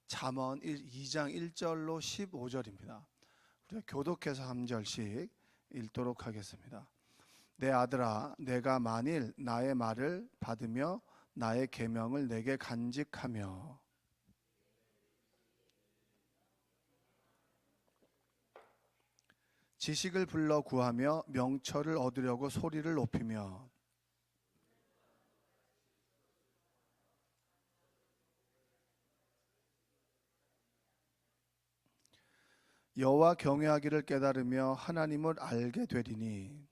잠언 2장 1절로 15절입니다. 우리가 교독해서 한 절씩 읽도록 하겠습니다. 내 아들아, 내가 만일 나의 말을 받으며 나의 계명을 내게 간직하며 지식을 불러 구하며 명철을 얻으려고 소리를 높이며 여호와 경외하기를 깨달으며 하나님을 알게 되리니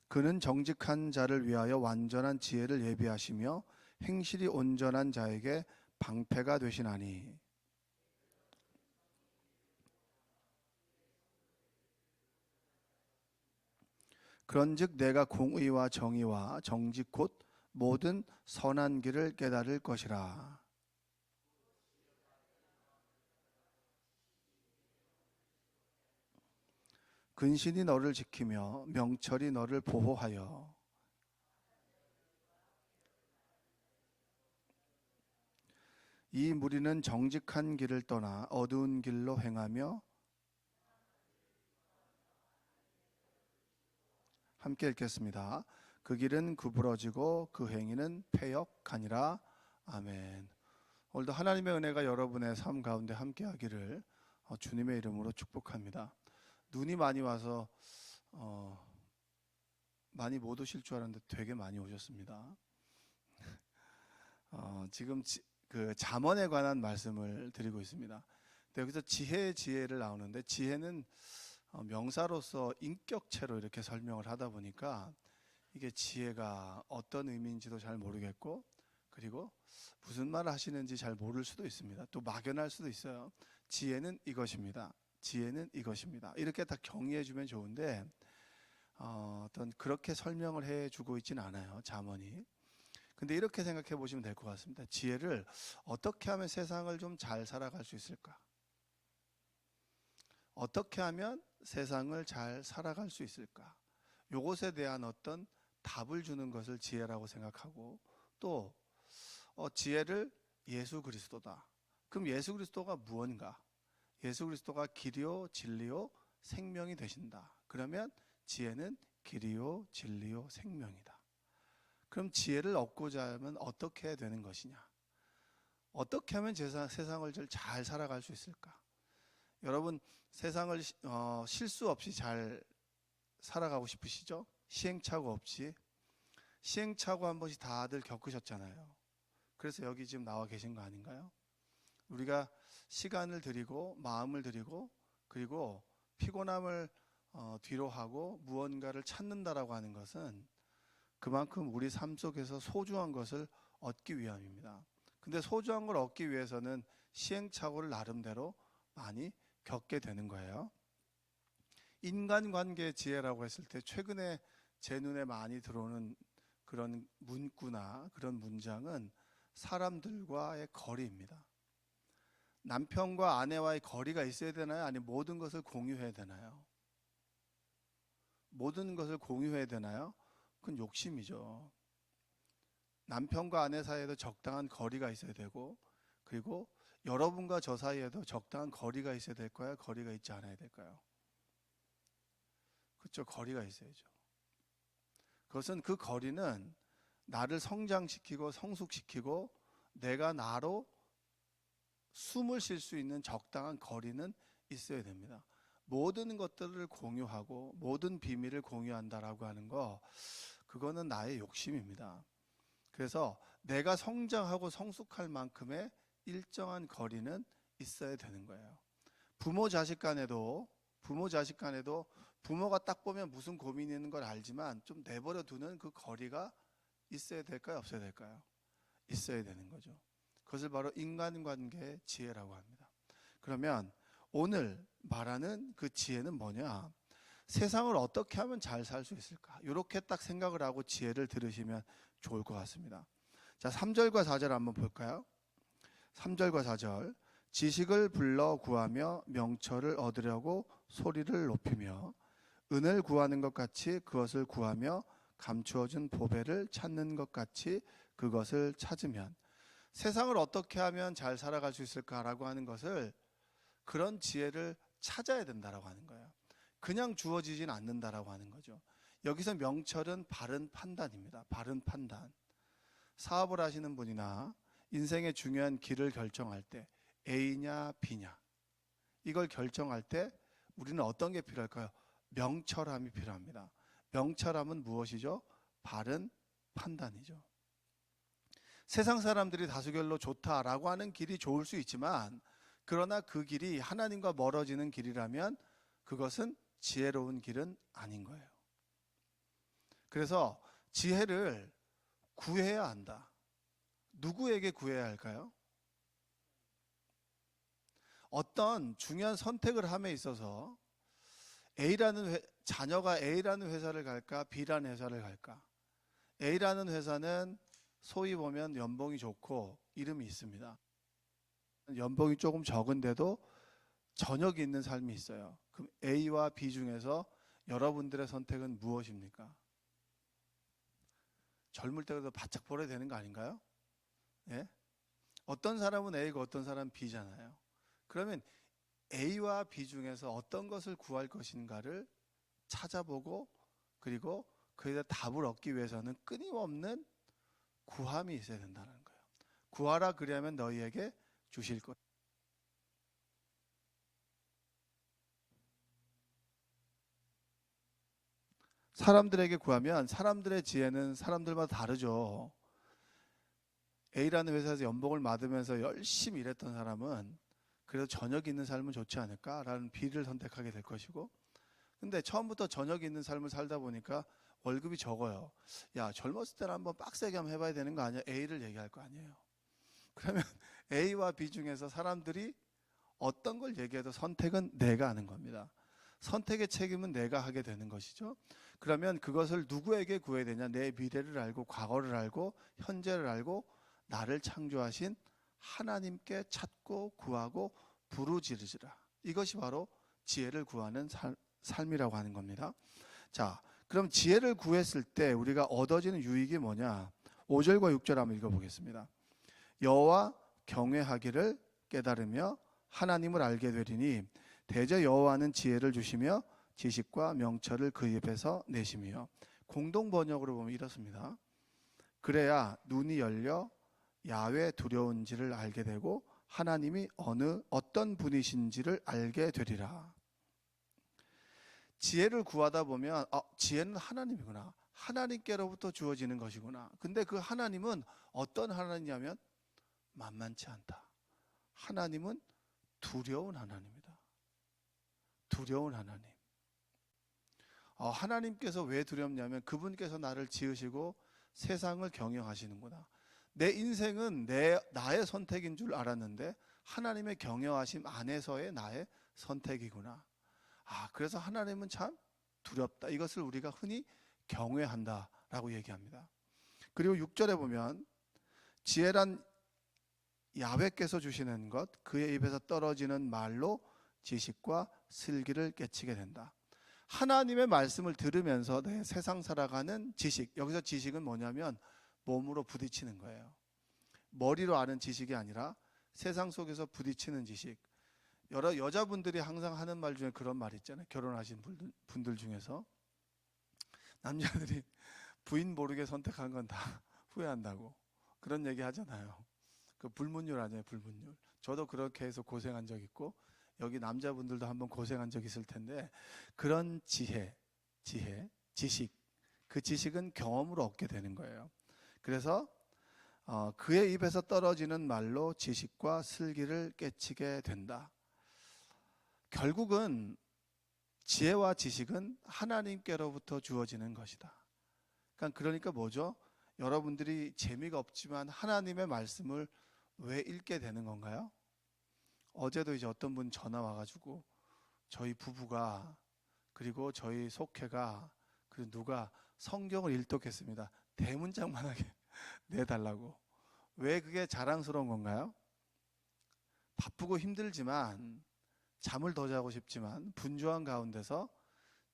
그는 정직한 자를 위하여 완전한 지혜를 예비하시며 행실이 온전한 자에게 방패가 되시나니 그런즉 내가 공의와 정의와 정직 곧 모든 선한 길을 깨달을 것이라. 근신이 너를 지키며 명철이 너를 보호하여 이 무리는 정직한 길을 떠나 어두운 길로 행하며 함께 읽겠습니다. 그 길은 구부러지고 그 행위는 패역하니라. 아멘. 오늘도 하나님의 은혜가 여러분의 삶 가운데 함께하기를 주님의 이름으로 축복합니다. 눈이 많이 와서 많이 못 오실 줄 알았는데 되게 많이 오셨습니다. 지금 그 잠언에 관한 말씀을 드리고 있습니다. 여기서 지혜를 나오는데 지혜는 명사로서 인격체로 이렇게 설명을 하다 보니까 이게 지혜가 어떤 의미인지도 잘 모르겠고 그리고 무슨 말을 하시는지 잘 모를 수도 있습니다. 또 막연할 수도 있어요. 지혜는 이것입니다. 지혜는 이것입니다. 이렇게 다 정의해 주면 좋은데 어떤 그렇게 설명을 해주고 있지는 않아요. 잠언이. 근데 이렇게 생각해 보시면 될 것 같습니다. 지혜를 어떻게 하면 세상을 좀 잘 살아갈 수 있을까? 어떻게 하면 세상을 잘 살아갈 수 있을까? 요것에 대한 어떤 답을 주는 것을 지혜라고 생각하고 또 지혜를 예수 그리스도다. 그럼 예수 그리스도가 무언가? 예수 그리스도가 길이요 진리요 생명이 되신다. 그러면 지혜는 길이요 진리요 생명이다. 그럼 지혜를 얻고자 하면 어떻게 해야 되는 것이냐? 어떻게 하면 세상을 잘 살아갈 수 있을까? 여러분 세상을 실수 없이 잘 살아가고 싶으시죠? 시행착오 없이. 시행착오 한 번씩 다들 겪으셨잖아요. 그래서 여기 지금 나와 계신 거 아닌가요? 우리가 시간을 드리고 마음을 드리고 그리고 피곤함을 뒤로 하고 무언가를 찾는다라고 하는 것은 그만큼 우리 삶 속에서 소중한 것을 얻기 위함입니다. 근데 소중한 걸 얻기 위해서는 시행착오를 나름대로 많이 겪게 되는 거예요. 인간관계의 지혜라고 했을 때 최근에 제 눈에 많이 들어오는 그런 문구나 그런 문장은 사람들과의 거리입니다. 남편과 아내와의 거리가 있어야 되나요? 아니면 모든 것을 공유해야 되나요? 모든 것을 공유해야 되나요? 그건 욕심이죠. 남편과 아내 사이에도 적당한 거리가 있어야 되고 그리고 여러분과 저 사이에도 적당한 거리가 있어야 될까요? 거리가 있지 않아야 될까요? 그렇죠. 거리가 있어야죠. 그것은 그 거리는 나를 성장시키고 성숙시키고 내가 나로 숨을 쉴 수 있는 적당한 거리는 있어야 됩니다. 모든 것들을 공유하고 모든 비밀을 공유한다라고 하는 거 그거는 나의 욕심입니다. 그래서 내가 성장하고 성숙할 만큼의 일정한 거리는 있어야 되는 거예요. 부모 자식 간에도 부모가 딱 보면 무슨 고민이 있는 걸 알지만 좀 내버려 두는 그 거리가 있어야 될까요? 없어야 될까요? 있어야 되는 거죠. 그것을 바로 인간관계의 지혜라고 합니다. 그러면 오늘 말하는 그 지혜는 뭐냐? 세상을 어떻게 하면 잘 살 수 있을까? 이렇게 딱 생각을 하고 지혜를 들으시면 좋을 것 같습니다. 자, 3절과 4절 한번 볼까요? 3절과 4절. 지식을 불러 구하며 명철을 얻으려고 소리를 높이며 은을 구하는 것 같이 그것을 구하며 감추어진 보배를 찾는 것 같이 그것을 찾으면, 세상을 어떻게 하면 잘 살아갈 수 있을까라고 하는 것을, 그런 지혜를 찾아야 된다라고 하는 거예요. 그냥 주어지진 않는다라고 하는 거죠. 여기서 명철은 바른 판단입니다. 바른 판단. 사업을 하시는 분이나 인생의 중요한 길을 결정할 때 A냐 B냐, 이걸 결정할 때 우리는 어떤 게 필요할까요? 명철함이 필요합니다. 명철함은 무엇이죠? 바른 판단이죠. 세상 사람들이 다수결로 좋다라고 하는 길이 좋을 수 있지만, 그러나 그 길이 하나님과 멀어지는 길이라면 그것은 지혜로운 길은 아닌 거예요. 그래서 지혜를 구해야 한다. 누구에게 구해야 할까요? 어떤 중요한 선택을 함에 있어서 자녀가 A라는 회사를 갈까 B라는 회사를 갈까? A라는 회사는 소위 보면 연봉이 좋고 이름이 있습니다. 연봉이 조금 적은데도 저녁이 있는 삶이 있어요. 그럼 A와 B 중에서 여러분들의 선택은 무엇입니까? 젊을 때부터 바짝 벌어야 되는 거 아닌가요? 예? 어떤 사람은 A고 어떤 사람은 B잖아요. 그러면 A와 B 중에서 어떤 것을 구할 것인가를 찾아보고, 그리고 그에 답을 얻기 위해서는 끊임없는 구함이 있어야 된다는 거예요. 구하라 그리하면 너희에게 주실 것. 사람들에게 구하면, 사람들의 지혜는 사람들마다 다르죠. A라는 회사에서 연봉을 받으면서 열심히 일했던 사람은 그래도 저녁이 있는 삶은 좋지 않을까라는 B를 선택하게 될 것이고, 근데 처음부터 저녁이 있는 삶을 살다 보니까 월급이 적어요. 야, 젊었을 때는 한번 빡세게 한번 해봐야 되는 거 아니야? A를 얘기할 거 아니에요. 그러면 A와 B 중에서 사람들이 어떤 걸 얘기해도 선택은 내가 하는 겁니다. 선택의 책임은 내가 하게 되는 것이죠. 그러면 그것을 누구에게 구해야 되냐? 내 미래를 알고 과거를 알고 현재를 알고 나를 창조하신 하나님께 찾고 구하고 부르짖으라. 이것이 바로 지혜를 구하는 삶이라고 하는 겁니다. 자, 그럼 지혜를 구했을 때 우리가 얻어지는 유익이 뭐냐? 5절과 6절 한번 읽어보겠습니다. 여호와 경외하기를 깨달으며 하나님을 알게 되리니 대저 여호와는 지혜를 주시며 지식과 명철을 그 입에서 내시며. 공동 번역으로 보면 이렇습니다. 그래야 눈이 열려 야훼 두려운지를 알게 되고 하나님이 어떤 분이신지를 알게 되리라. 지혜를 구하다 보면 지혜는 하나님이구나. 하나님께로부터 주어지는 것이구나. 근데 그 하나님은 어떤 하나님이냐면 만만치 않다. 하나님은 두려운 하나님이다. 두려운 하나님. 하나님께서 왜 두렵냐면 그분께서 나를 지으시고 세상을 경영하시는구나. 내 인생은 나의 선택인 줄 알았는데 하나님의 경영하심 안에서의 나의 선택이구나. 그래서 하나님은 참 두렵다. 이것을 우리가 흔히 경외한다라고 얘기합니다. 그리고 6절에 보면 지혜란 야훼께서 주시는 것, 그의 입에서 떨어지는 말로 지식과 슬기를 깨치게 된다. 하나님의 말씀을 들으면서 내 세상 살아가는 지식, 여기서 지식은 뭐냐면 몸으로 부딪히는 거예요. 머리로 아는 지식이 아니라 세상 속에서 부딪히는 지식. 여러 여자분들이 항상 하는 말 중에 그런 말 있잖아요. 결혼하신 분들 중에서 남자들이 부인 모르게 선택한 건 다 후회한다고 그런 얘기 하잖아요. 그 불문율 아니에요, 불문율. 저도 그렇게 해서 고생한 적 있고 여기 남자분들도 한번 고생한 적 있을 텐데, 그런 지식, 그 지식은 경험으로 얻게 되는 거예요. 그래서 그의 입에서 떨어지는 말로 지식과 슬기를 깨치게 된다. 결국은 지혜와 지식은 하나님께로부터 주어지는 것이다. 그러니까 뭐죠? 여러분들이 재미가 없지만 하나님의 말씀을 왜 읽게 되는 건가요? 어제도 이제 어떤 분 전화 와가지고 저희 부부가, 그리고 저희 속회가, 그리고 누가 성경을 일독했습니다. 대문짝만하게 내달라고. 왜 그게 자랑스러운 건가요? 바쁘고 힘들지만, 잠을 더 자고 싶지만 분주한 가운데서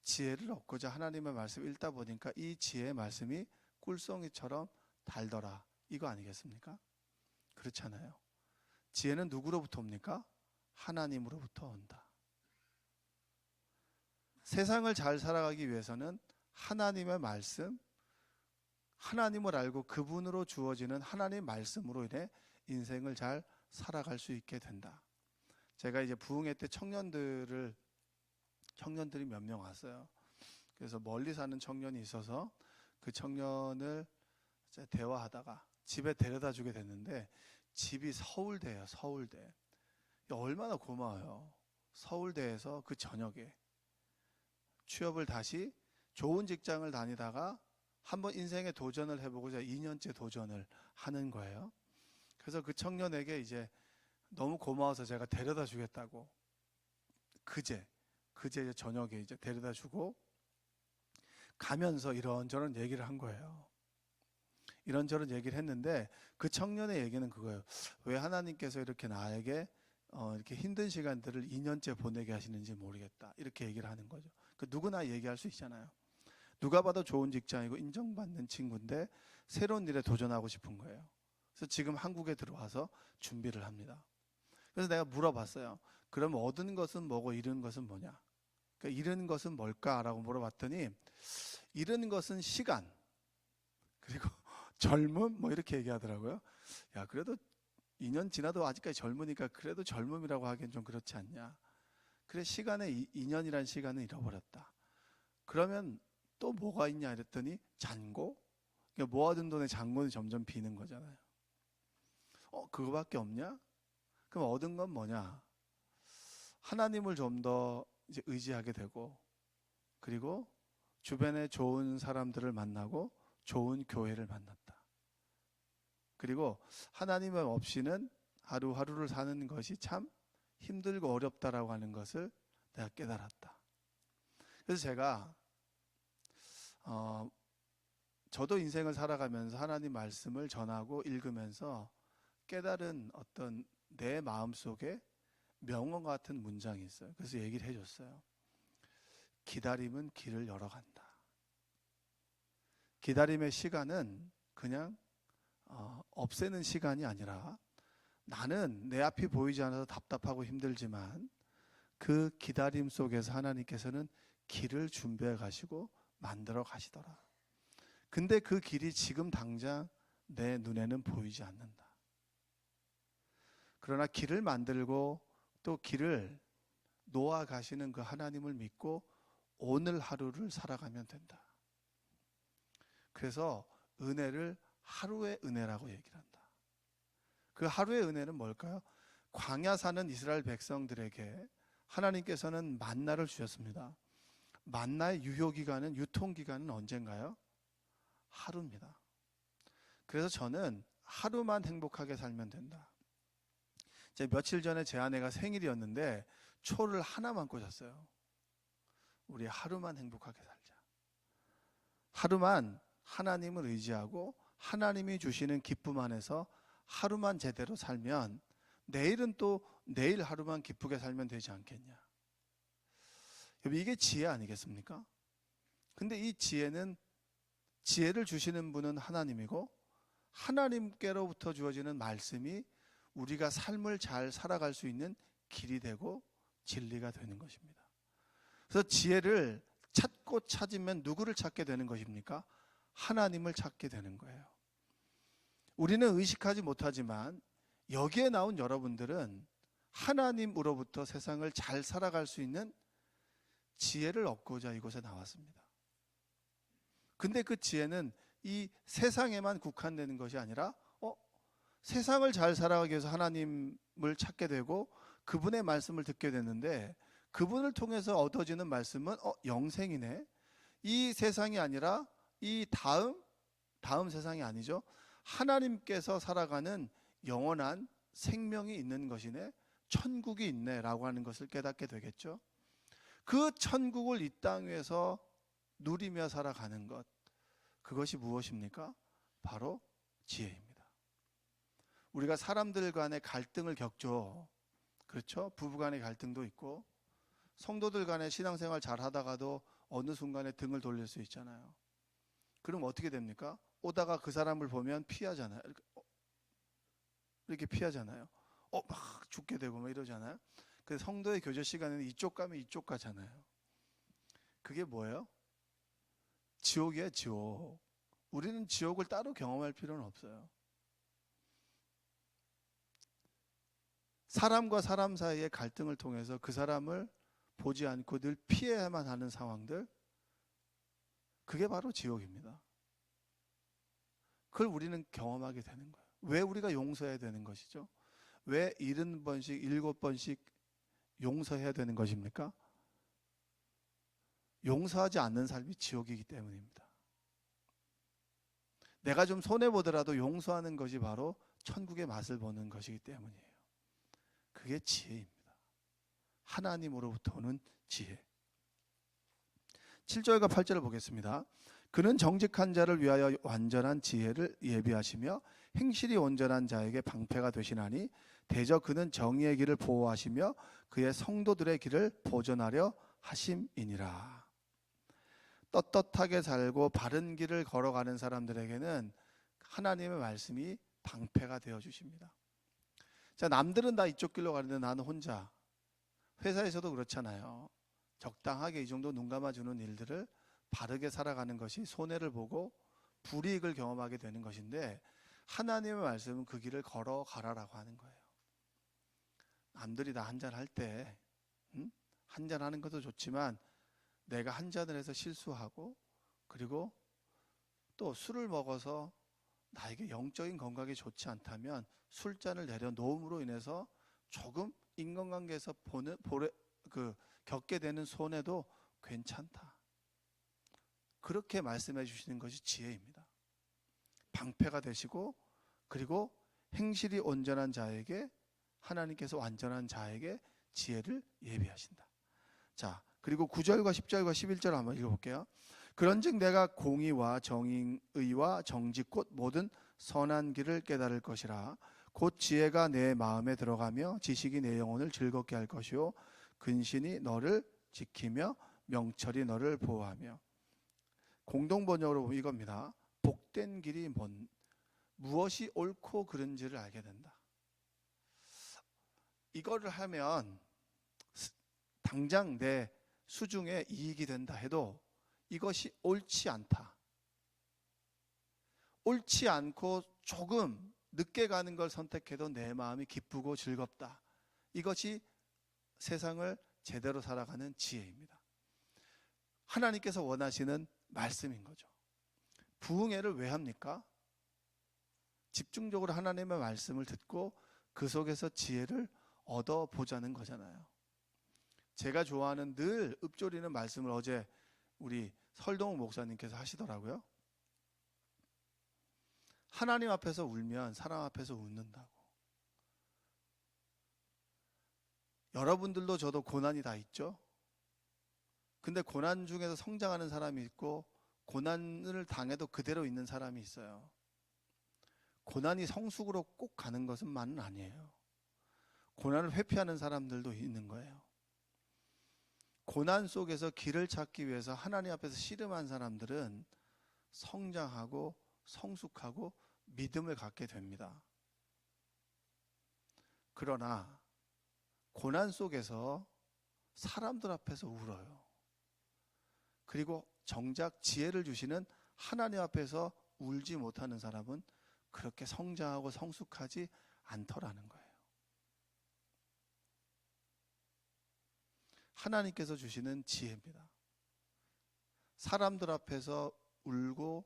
지혜를 얻고자 하나님의 말씀을 읽다 보니까 이 지혜의 말씀이 꿀송이처럼 달더라. 이거 아니겠습니까? 그렇잖아요. 지혜는 누구로부터 옵니까? 하나님으로부터 온다. 세상을 잘 살아가기 위해서는 하나님의 말씀, 하나님을 알고 그분으로 주어지는 하나님의 말씀으로 인해 인생을 잘 살아갈 수 있게 된다. 제가 이제 부흥회 때 청년들이 몇 명 왔어요. 그래서 멀리 사는 청년이 있어서 그 청년을 이제 대화하다가 집에 데려다 주게 됐는데 집이 서울대예요. 서울대. 얼마나 고마워요. 서울대에서 그 저녁에 취업을 다시 좋은 직장을 다니다가 한번 인생에 도전을 해보고자 2년째 도전을 하는 거예요. 그래서 그 청년에게 이제 너무 고마워서 제가 데려다 주겠다고 그제 저녁에 이제 데려다 주고 가면서 이런저런 얘기를 한 거예요. 이런저런 얘기를 했는데 그 청년의 얘기는 그거예요. 왜 하나님께서 이렇게 나에게 이렇게 힘든 시간들을 2년째 보내게 하시는지 모르겠다. 이렇게 얘기를 하는 거죠. 그 누구나 얘기할 수 있잖아요. 누가 봐도 좋은 직장이고 인정받는 친구인데 새로운 일에 도전하고 싶은 거예요. 그래서 지금 한국에 들어와서 준비를 합니다. 그래서 내가 물어봤어요. 그럼 얻은 것은 뭐고 잃은 것은 뭐냐? 그러니까 잃은 것은 뭘까라고 물어봤더니 잃은 것은 시간 그리고 젊음 뭐 이렇게 얘기하더라고요. 야 그래도 2년 지나도 아직까지 젊으니까 그래도 젊음이라고 하기엔 좀 그렇지 않냐. 그래 시간에 2년이란 시간은 잃어버렸다. 그러면 또 뭐가 있냐 이랬더니 잔고. 그러니까 모아둔 돈의 잔고는 점점 비는 거잖아요. 그거밖에 없냐? 그럼 얻은 건 뭐냐? 하나님을 좀 더 이제 의지하게 되고 그리고 주변에 좋은 사람들을 만나고 좋은 교회를 만났다. 그리고 하나님 없이는 하루하루를 사는 것이 참 힘들고 어렵다라고 하는 것을 내가 깨달았다. 그래서 제가 저도 인생을 살아가면서 하나님 말씀을 전하고 읽으면서 깨달은 어떤 내 마음속에 명언 같은 문장이 있어요. 그래서 얘기를 해줬어요. 기다림은 길을 열어간다. 기다림의 시간은 그냥 없애는 시간이 아니라 나는 내 앞이 보이지 않아서 답답하고 힘들지만 그 기다림 속에서 하나님께서는 길을 준비해 가시고 만들어 가시더라. 근데 그 길이 지금 당장 내 눈에는 보이지 않는다. 그러나 길을 만들고 또 길을 놓아 가시는 그 하나님을 믿고 오늘 하루를 살아가면 된다. 그래서 은혜를 하루의 은혜라고 얘기를 한다. 그 하루의 은혜는 뭘까요? 광야 사는 이스라엘 백성들에게 하나님께서는 만나를 주셨습니다. 만나의 유효기간은 유통기간은 언젠가요? 하루입니다. 그래서 저는 하루만 행복하게 살면 된다. 며칠 전에 제 아내가 생일이었는데 초를 하나만 꽂았어요. 우리 하루만 행복하게 살자. 하루만 하나님을 의지하고 하나님이 주시는 기쁨 안에서 하루만 제대로 살면 내일은 또 내일 하루만 기쁘게 살면 되지 않겠냐. 이게 지혜 아니겠습니까? 근데 이 지혜를 주시는 분은 하나님이고 하나님께로부터 주어지는 말씀이 우리가 삶을 잘 살아갈 수 있는 길이 되고 진리가 되는 것입니다. 그래서 지혜를 찾고 찾으면 누구를 찾게 되는 것입니까? 하나님을 찾게 되는 거예요. 우리는 의식하지 못하지만 여기에 나온 여러분들은 하나님으로부터 세상을 잘 살아갈 수 있는 지혜를 얻고자 이곳에 나왔습니다. 근데 그 지혜는 이 세상에만 국한되는 것이 아니라 세상을 잘 살아가기 위해서 하나님을 찾게 되고 그분의 말씀을 듣게 됐는데 그분을 통해서 얻어지는 말씀은 영생이네. 이 세상이 아니라 이 다음 세상이 아니죠. 하나님께서 살아가는 영원한 생명이 있는 것이네. 천국이 있네 라고 하는 것을 깨닫게 되겠죠. 그 천국을 이 땅 위에서 누리며 살아가는 것, 그것이 무엇입니까? 바로 지혜입니다. 우리가 사람들 간의 갈등을 겪죠. 그렇죠? 부부 간의 갈등도 있고 성도들 간의 신앙생활 잘 하다가도 어느 순간에 등을 돌릴 수 있잖아요. 그럼 어떻게 됩니까? 오다가 그 사람을 보면 피하잖아요. 이렇게 피하잖아요. 막 죽게 되고 막 이러잖아요. 그 성도의 교제 시간에는 이쪽 가면 이쪽 가잖아요. 그게 뭐예요? 지옥이에요, 지옥. 우리는 지옥을 따로 경험할 필요는 없어요. 사람과 사람 사이의 갈등을 통해서 그 사람을 보지 않고 늘 피해야만 하는 상황들, 그게 바로 지옥입니다. 그걸 우리는 경험하게 되는 거예요. 왜 우리가 용서해야 되는 것이죠? 왜 70번씩 7번씩 용서해야 되는 것입니까? 용서하지 않는 삶이 지옥이기 때문입니다. 내가 좀 손해보더라도 용서하는 것이 바로 천국의 맛을 보는 것이기 때문이에요. 그게 지혜입니다. 하나님으로부터 오는 지혜. 7절과 8절을 보겠습니다. 그는 정직한 자를 위하여 완전한 지혜를 예비하시며 행실이 온전한 자에게 방패가 되시나니 대저 그는 정의의 길을 보호하시며 그의 성도들의 길을 보존하려 하심이니라. 떳떳하게 살고 바른 길을 걸어가는 사람들에게는 하나님의 말씀이 방패가 되어 주십니다. 자, 남들은 다 이쪽 길로 가는데 나는 혼자, 회사에서도 그렇잖아요. 적당하게 이 정도 눈 감아주는 일들을 바르게 살아가는 것이 손해를 보고 불이익을 경험하게 되는 것인데, 하나님의 말씀은 그 길을 걸어가라라고 하는 거예요. 남들이 다 한잔할 때 한잔하는 것도 좋지만 내가 한잔을 해서 실수하고, 그리고 또 술을 먹어서 나에게 영적인 건강에 좋지 않다면 술잔을 내려놓음으로 인해서 조금 인간관계에서 겪게 되는 손해도 괜찮다. 그렇게 말씀해 주시는 것이 지혜입니다. 방패가 되시고, 그리고 행실이 온전한 자에게, 하나님께서 완전한 자에게 지혜를 예비하신다. 자, 그리고 9절과 10절과 11절 한번 읽어볼게요. 그런즉 내가 공의와 정의와 정직 곧 모든 선한 길을 깨달을 것이라. 곧 지혜가 내 마음에 들어가며 지식이 내 영혼을 즐겁게 할 것이요 근신이 너를 지키며 명철이 너를 보호하며. 공동번역으로 보면 이겁니다. 복된 길이 무엇이 옳고 그른지를 알게 된다. 이거를 하면 당장 내 수중에 이익이 된다 해도 이것이 옳지 않다. 옳지 않고 조금 늦게 가는 걸 선택해도 내 마음이 기쁘고 즐겁다. 이것이 세상을 제대로 살아가는 지혜입니다. 하나님께서 원하시는 말씀인 거죠. 부흥회를 왜 합니까? 집중적으로 하나님의 말씀을 듣고 그 속에서 지혜를 얻어보자는 거잖아요. 제가 좋아하는 늘 읊조리는 말씀을 어제 우리 설동욱 목사님께서 하시더라고요. 하나님 앞에서 울면 사람 앞에서 웃는다고. 여러분들도 저도 고난이 다 있죠. 근데 고난 중에서 성장하는 사람이 있고 고난을 당해도 그대로 있는 사람이 있어요. 고난이 성숙으로 꼭 가는 것은만은 아니에요. 고난을 회피하는 사람들도 있는 거예요. 고난 속에서 길을 찾기 위해서 하나님 앞에서 씨름한 사람들은 성장하고 성숙하고 믿음을 갖게 됩니다. 그러나 고난 속에서 사람들 앞에서 울어요. 그리고 정작 지혜를 주시는 하나님 앞에서 울지 못하는 사람은 그렇게 성장하고 성숙하지 않더라는 거예요. 하나님께서 주시는 지혜입니다. 사람들 앞에서 울고,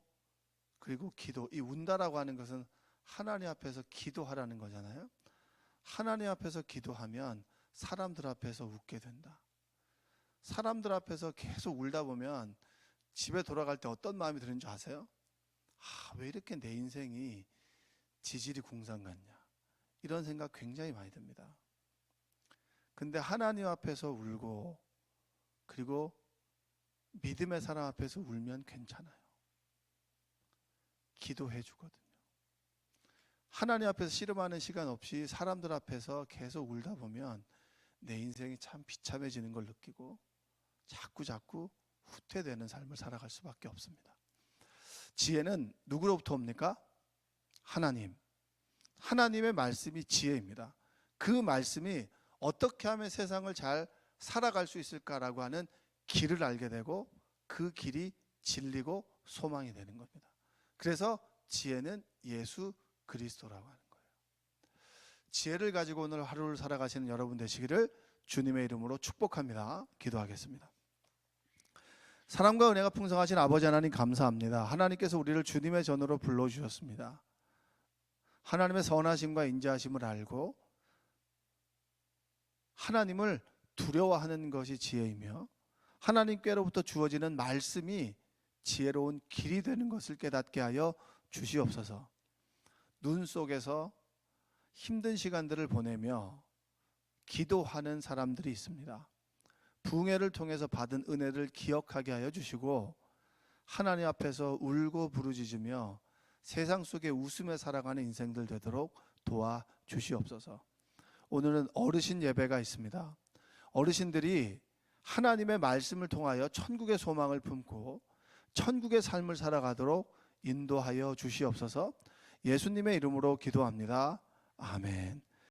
그리고 기도, 이 운다라고 하는 것은 하나님 앞에서 기도하라는 거잖아요. 하나님 앞에서 기도하면 사람들 앞에서 웃게 된다. 사람들 앞에서 계속 울다 보면 집에 돌아갈 때 어떤 마음이 드는 줄 아세요? 왜 이렇게 내 인생이 지질이 궁상 같냐, 이런 생각 굉장히 많이 듭니다. 근데 하나님 앞에서 울고, 그리고 믿음의 사람 앞에서 울면 괜찮아요. 기도해 주거든요. 하나님 앞에서 씨름하는 시간 없이 사람들 앞에서 계속 울다 보면 내 인생이 참 비참해지는 걸 느끼고 자꾸 후퇴되는 삶을 살아갈 수밖에 없습니다. 지혜는 누구로부터 옵니까? 하나님. 하나님의 말씀이 지혜입니다. 그 말씀이 어떻게 하면 세상을 잘 살아갈 수 있을까라고 하는 길을 알게 되고 그 길이 진리고 소망이 되는 겁니다. 그래서 지혜는 예수 그리스도라고 하는 거예요. 지혜를 가지고 오늘 하루를 살아가시는 여러분 되시기를 주님의 이름으로 축복합니다. 기도하겠습니다. 사랑과 은혜가 풍성하신 아버지 하나님 감사합니다. 하나님께서 우리를 주님의 전으로 불러주셨습니다. 하나님의 선하심과 인자하심을 알고 하나님을 두려워하는 것이 지혜이며 하나님께로부터 주어지는 말씀이 지혜로운 길이 되는 것을 깨닫게 하여 주시옵소서. 눈 속에서 힘든 시간들을 보내며 기도하는 사람들이 있습니다. 부흥회를 통해서 받은 은혜를 기억하게 하여 주시고 하나님 앞에서 울고 부르짖으며 세상 속에 웃으며 살아가는 인생들 되도록 도와주시옵소서. 오늘은 어르신 예배가 있습니다. 어르신들이 하나님의 말씀을 통하여 천국의 소망을 품고 천국의 삶을 살아가도록 인도하여 주시옵소서. 예수님의 이름으로 기도합니다. 아멘.